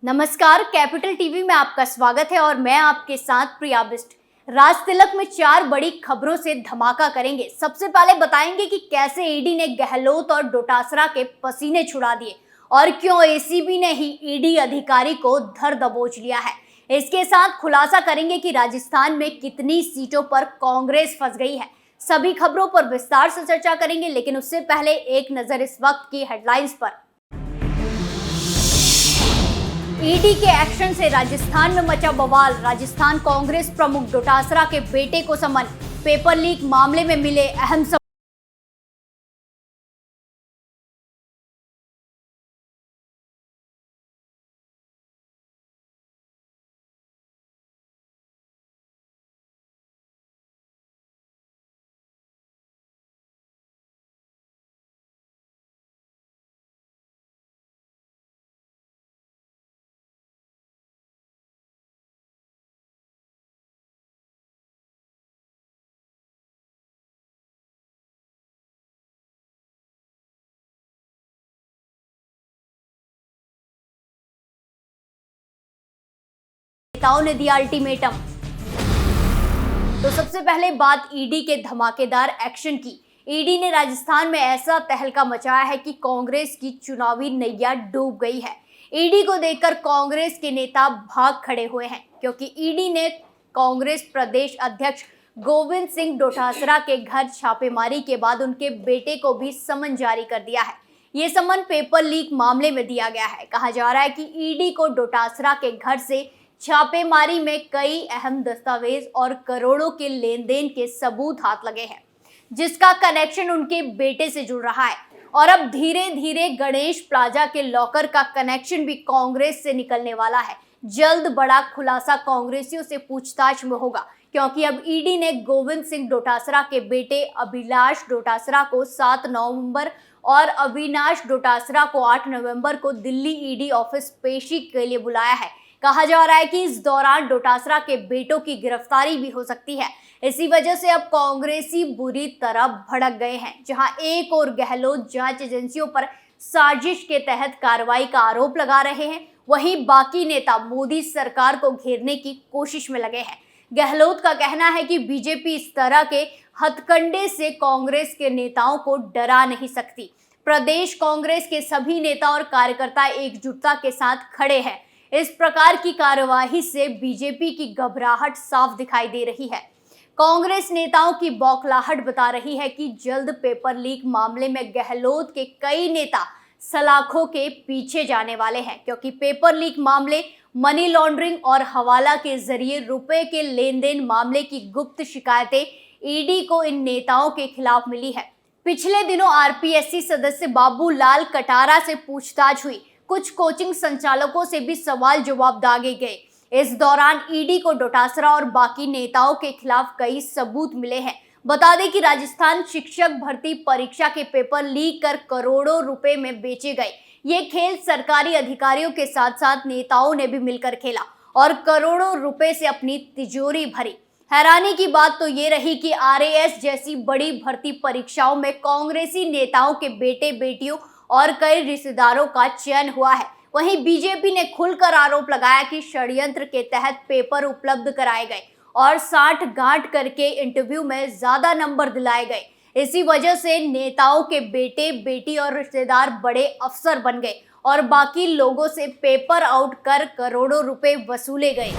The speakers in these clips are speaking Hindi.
नमस्कार, कैपिटल टीवी में आपका स्वागत है और मैं आपके साथ प्रिया बिस्ट। राज तिलक में 4 बड़ी खबरों से धमाका करेंगे। सबसे पहले बताएंगे कि कैसे ईडी ने गहलोत और डोटासरा के पसीने छुड़ा दिए और क्यों एसीबी ने ही ईडी अधिकारी को धर दबोच लिया है। इसके साथ खुलासा करेंगे कि राजस्थान में कितनी सीटों पर कांग्रेस फंस गई है। सभी खबरों पर विस्तार से चर्चा करेंगे, लेकिन उससे पहले एक नजर इस वक्त की हेडलाइंस पर। ईडी के एक्शन से राजस्थान में मचा बवाल। राजस्थान कांग्रेस प्रमुख डोटासरा के बेटे को समन। पेपर लीक मामले में मिले अहम नेताओं ने दिया अल्टीमेटम। तो सबसे पहले बात ईडी के धमाकेदार एक्शन की। ईडी ने राजस्थान में ऐसा तहलका मचाया है कि कांग्रेस की चुनावी नैया डूब गई है। ईडी को देखकर कांग्रेस के नेता भाग खड़े हुए हैं, क्योंकि ईडी ने कांग्रेस प्रदेश अध्यक्ष गोविंद सिंह डोटासरा के घर छापेमारी के बाद उनके बेटे को भी समन जारी कर दिया है। ये समन पेपर लीक मामले में दिया गया है। कहा जा रहा है कि ईडी को डोटासरा के घर से छापेमारी में कई अहम दस्तावेज और करोड़ों के लेन देन के सबूत हाथ लगे हैं, जिसका कनेक्शन उनके बेटे से जुड़ रहा है। और अब धीरे धीरे गणेश प्लाजा के लॉकर का कनेक्शन भी कांग्रेस से निकलने वाला है। जल्द बड़ा खुलासा कांग्रेसियों से पूछताछ में होगा, क्योंकि अब ईडी ने गोविंद सिंह डोटासरा के बेटे अभिलाष डोटासरा को 7 नवंबर और अविनाश डोटासरा को 8 नवंबर को दिल्ली ईडी ऑफिस पेशी के लिए बुलाया है। कहा जा रहा है कि इस दौरान डोटासरा के बेटों की गिरफ्तारी भी हो सकती है। इसी वजह से अब कांग्रेसी बुरी तरह भड़क गए हैं। जहां एक और गहलोत जांच एजेंसियों पर साजिश के तहत कार्रवाई का आरोप लगा रहे हैं, वहीं बाकी नेता मोदी सरकार को घेरने की कोशिश में लगे हैं। गहलोत का कहना है कि बीजेपी इस तरह के हथकंडे से कांग्रेस के नेताओं को डरा नहीं सकती। प्रदेश कांग्रेस के सभी नेता और कार्यकर्ता एकजुटता के साथ खड़े हैं। इस प्रकार की कार्यवाही से बीजेपी की घबराहट साफ दिखाई दे रही है। कांग्रेस नेताओं की बौखलाहट बता रही है कि जल्द पेपर लीक मामले में गहलोत के कई नेता सलाखों के पीछे जाने वाले हैं, क्योंकि पेपर लीक मामले, मनी लॉन्ड्रिंग और हवाला के जरिए रुपए के लेन देन मामले की गुप्त शिकायतें ईडी को इन नेताओं के खिलाफ मिली है। पिछले दिनों आरपीएससी सदस्य बाबू लाल कटारा से पूछताछ हुई। कुछ कोचिंग संचालकों से भी सवाल जवाब दागे गए। इस दौरान ईडी को डोटासरा और बाकी नेताओं के खिलाफ कई सबूत मिले हैं। बता दें कि राजस्थान शिक्षक भर्ती परीक्षा के पेपर लीक कर करोड़ों रुपए में बेचे गए। ये खेल सरकारी अधिकारियों के साथ साथ नेताओं ने भी मिलकर खेला और करोड़ों रुपए से अपनी तिजोरी भरी। हैरानी की बात तो ये रही कि आरएएस जैसी बड़ी भर्ती परीक्षाओं में कांग्रेसी नेताओं के बेटे बेटियों और कई रिश्तेदारों का चयन हुआ है। वहीं बीजेपी ने खुलकर आरोप लगाया कि षड्यंत्र के तहत पेपर उपलब्ध कराए गए और साठ गांठ करके इंटरव्यू में ज्यादा नंबर दिलाए गए। इसी वजह से नेताओं के बेटे बेटी और रिश्तेदार बड़े अफसर बन गए और बाकी लोगों से पेपर आउट कर करोड़ों रुपए वसूले गए।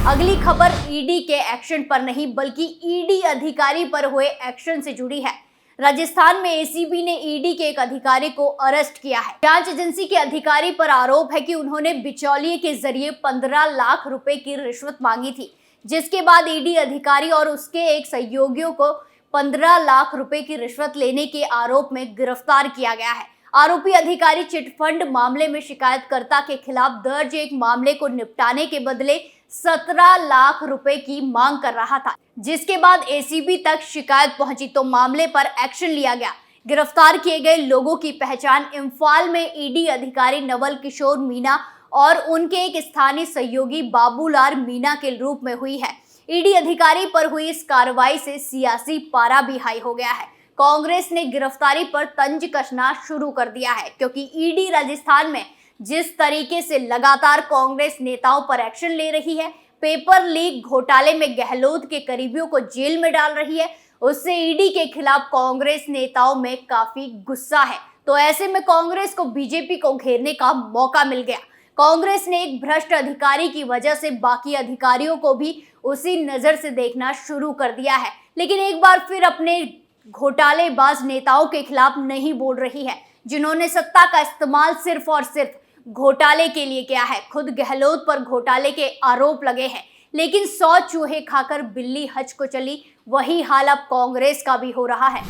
अगली खबर ईडी के एक्शन पर नहीं, बल्कि ईडी अधिकारी पर हुए एक्शन से जुड़ी है। राजस्थान में एसीबी ने ईडी के एक अधिकारी को अरेस्ट किया है। जांच एजेंसी के अधिकारी पर आरोप है कि उन्होंने बिचौलिए के जरिए 15 लाख रुपए की रिश्वत मांगी थी, जिसके बाद ईडी अधिकारी और उसके एक सहयोगियों को 15 लाख रुपए की रिश्वत लेने के आरोप में गिरफ्तार किया गया है। आरोपी अधिकारी चिटफंड मामले में शिकायतकर्ता के खिलाफ दर्ज एक मामले को निपटाने के बदले 17 लाख रुपए की मांग कर रहा था, जिसके बाद एसीबी तक शिकायत पहुंची तो मामले पर एक्शन लिया गया। गिरफ्तार किए गए लोगों की पहचान इम्फाल में ईडी अधिकारी नवल किशोर मीणा और उनके एक स्थानीय सहयोगी बाबूलाल मीणा के रूप में हुई है। ईडी अधिकारी पर हुई इस कार्रवाई से सियासी पारा भी हाई हो गया है। कांग्रेस ने गिरफ्तारी पर तंज कसना शुरू कर दिया है, क्योंकि ईडी राजस्थान में जिस तरीके से लगातार कांग्रेस नेताओं पर एक्शन ले रही है, पेपर लीक घोटाले में गहलोत के करीबियों को जेल में डाल रही है, उससे ईडी के खिलाफ कांग्रेस नेताओं में काफी गुस्सा है। तो ऐसे में कांग्रेस को बीजेपी को घेरने का मौका मिल गया। कांग्रेस ने एक भ्रष्ट अधिकारी की वजह से बाकी अधिकारियों को भी उसी नजर से देखना शुरू कर दिया है, लेकिन एक बार फिर अपने घोटालेबाज नेताओं के खिलाफ नहीं बोल रही है, जिन्होंने सत्ता का इस्तेमाल सिर्फ और सिर्फ घोटाले के लिए किया है। खुद गहलोत पर घोटाले के आरोप लगे हैं, लेकिन 100 चूहे खाकर बिल्ली हज को चली, वही हाल अब कांग्रेस का भी हो रहा है।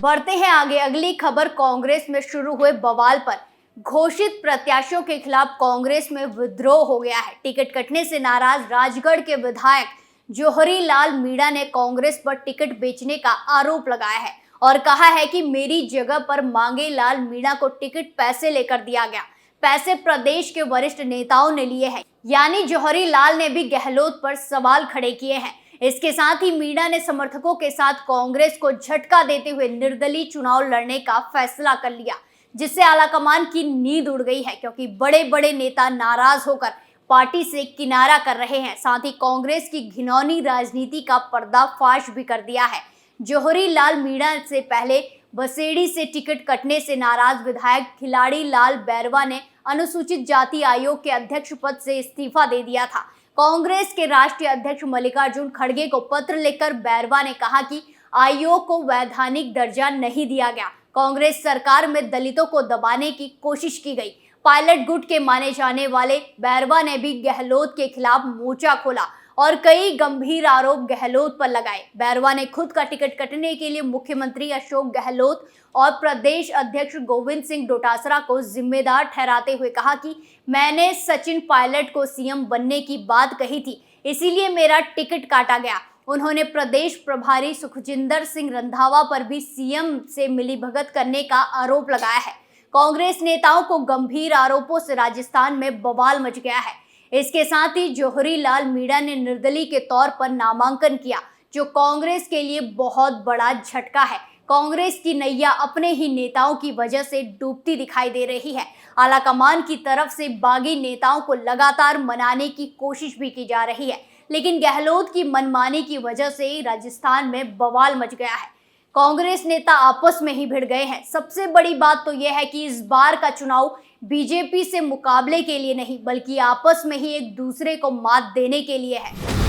बढ़ते हैं आगे, अगली खबर कांग्रेस में शुरू हुए बवाल पर। घोषित प्रत्याशियों के खिलाफ कांग्रेस में विद्रोह हो गया है। टिकट कटने से नाराज राजगढ़ के विधायक जौहरी लाल मीणा ने कांग्रेस पर टिकट बेचने का आरोप लगाया है और कहा है कि मेरी जगह पर मांगे लाल मीणा को टिकट पैसे लेकर दिया गया। पैसे प्रदेश के वरिष्ठ नेताओं ने लिए हैं, यानी जौहरी लाल ने भी गहलोत पर सवाल खड़े किए हैं। इसके साथ ही मीणा ने समर्थकों के साथ कांग्रेस को झटका देते हुए निर्दलीय चुनाव लड़ने का फैसला कर लिया, जिससे आलाकमान की नींद उड़ गई है, क्योंकि बड़े बड़े नेता नाराज होकर पार्टी से किनारा कर रहे हैं। साथ ही कांग्रेस की घिनौनी राजनीति का पर्दाफाश भी कर दिया है। जौहरी लाल मीणा से पहले बसेड़ी से टिकट कटने से नाराज विधायक खिलाड़ी लाल बैरवा ने अनुसूचित जाति आयोग के अध्यक्ष पद से इस्तीफा दे दिया था। कांग्रेस के राष्ट्रीय अध्यक्ष मल्लिकार्जुन खड़गे को पत्र लिखकर बैरवा ने कहा कि आयोग को वैधानिक दर्जा नहीं दिया गया। कांग्रेस सरकार में दलितों को दबाने की कोशिश की गई। पायलट गुट के माने जाने वाले बैरवा ने भी गहलोत के खिलाफ मोर्चा खोला और कई गंभीर आरोप गहलोत पर लगाए। बैरवा ने खुद का टिकट कटने के लिए मुख्यमंत्री अशोक गहलोत और प्रदेश अध्यक्ष गोविंद सिंह डोटासरा को जिम्मेदार ठहराते हुए कहा कि मैंने सचिन पायलट को सीएम बनने की बात कही थी, इसीलिए मेरा टिकट काटा गया। उन्होंने प्रदेश प्रभारी सुखजिंदर सिंह रंधावा पर भी सीएम से मिलीभगत करने का आरोप लगाया है। कांग्रेस नेताओं को गंभीर आरोपों से राजस्थान में बवाल मच गया है। इसके साथ ही जौहरी लाल मीणा ने निर्दलीय के तौर पर नामांकन किया, जो कांग्रेस के लिए बहुत बड़ा झटका है। कांग्रेस की नैया अपने ही नेताओं की वजह से डूबती दिखाई दे रही है। आलाकमान की तरफ से बागी नेताओं को लगातार मनाने की कोशिश भी की जा रही है, लेकिन गहलोत की मनमानी की वजह से राजस्थान में बवाल मच गया है। कांग्रेस नेता आपस में ही भिड़ गए हैं। सबसे बड़ी बात तो यह है कि इस बार का चुनाव बीजेपी से मुकाबले के लिए नहीं, बल्कि आपस में ही एक दूसरे को मात देने के लिए है।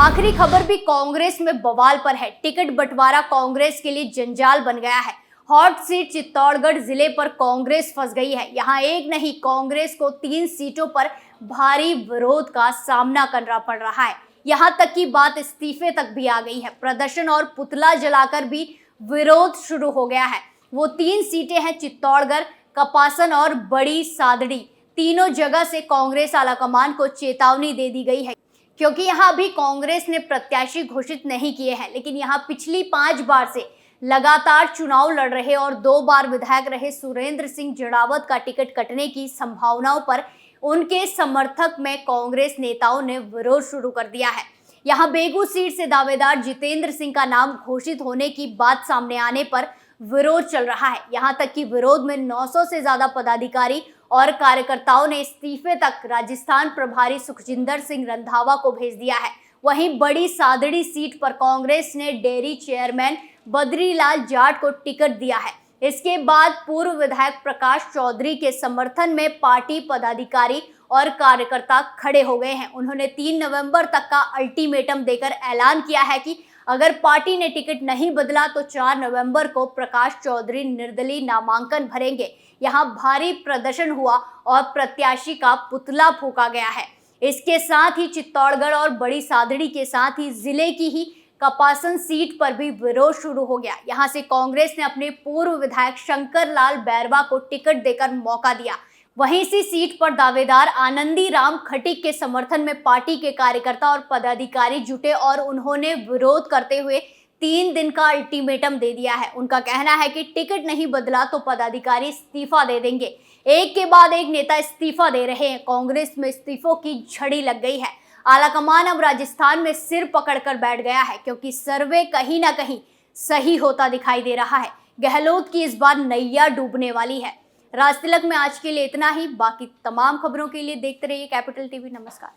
आखिरी खबर भी कांग्रेस में बवाल पर है। टिकट बंटवारा कांग्रेस के लिए जंजाल बन गया है। हॉट सीट चित्तौड़गढ़ जिले पर कांग्रेस फंस गई है। यहाँ एक नहीं, कांग्रेस को 3 सीटों पर भारी विरोध का सामना करना पड़ रहा है। यहाँ तक की बात इस्तीफे तक भी आ गई है। प्रदर्शन और पुतला जलाकर भी विरोध शुरू हो गया है। वो 3 सीटें हैं चित्तौड़गढ़, कपासन और बड़ी सादड़ी। तीनों जगह से कांग्रेस आलाकमान को चेतावनी दे दी गई है, क्योंकि यहाँ अभी कांग्रेस ने प्रत्याशी घोषित नहीं किए हैं, लेकिन यहाँ पिछली 5 बार से लगातार चुनाव लड़ रहे और 2 बार विधायक रहे सुरेंद्र सिंह जड़ावत का टिकट कटने की संभावनाओं पर उनके समर्थक में कांग्रेस नेताओं ने विरोध शुरू कर दिया है। यहाँ बेगू सीट से दावेदार जितेंद्र सिंह का नाम घोषित होने की बात सामने आने पर विरोध चल रहा है। यहाँ तक कि विरोध में 900 से ज्यादा पदाधिकारी और कार्यकर्ताओं ने इस्तीफे तक राजस्थान प्रभारी सुखजिंदर सिंह रंधावा को भेज दिया है। वहीं बड़ी सादड़ी सीट पर कांग्रेस ने डेयरी चेयरमैन बद्रीलाल जाट को टिकट दिया है। इसके बाद पूर्व विधायक प्रकाश चौधरी के समर्थन में पार्टी पदाधिकारी और कार्यकर्ता खड़े हो गए हैं। उन्होंने 3 नवंबर तक का अल्टीमेटम देकर ऐलान किया है कि अगर पार्टी ने टिकट नहीं बदला तो 4 नवंबर को प्रकाश चौधरी निर्दलीय नामांकन भरेंगे। यहाँ भारी प्रदर्शन हुआ और प्रत्याशी का पुतला फूंका गया है। इसके साथ ही चित्तौड़गढ़ और बड़ी सादड़ी के साथ ही जिले की ही कपासन सीट पर भी विरोध शुरू हो गया। यहां से कांग्रेस ने अपने पूर्व विधायक शंकर लाल बैरवा को टिकट देकर मौका दिया। वहीं इसी सीट पर दावेदार आनंदी राम खटीक के समर्थन में पार्टी के कार्यकर्ता और पदाधिकारी जुटे और उन्होंने विरोध करते हुए 3 दिन का अल्टीमेटम दे दिया है। उनका कहना है कि टिकट नहीं बदला तो पदाधिकारी इस्तीफा दे देंगे। एक के बाद एक नेता इस्तीफा दे रहे हैं। कांग्रेस में इस्तीफों की झड़ी लग गई है। आलाकमान अब राजस्थान में सिर पकड़कर बैठ गया है, क्योंकि सर्वे कहीं ना कहीं सही होता दिखाई दे रहा है। गहलोत की इस बार नैया डूबने वाली है। राज तिलक में आज के लिए इतना ही। बाकी तमाम खबरों के लिए देखते रहिए कैपिटल टीवी। नमस्कार।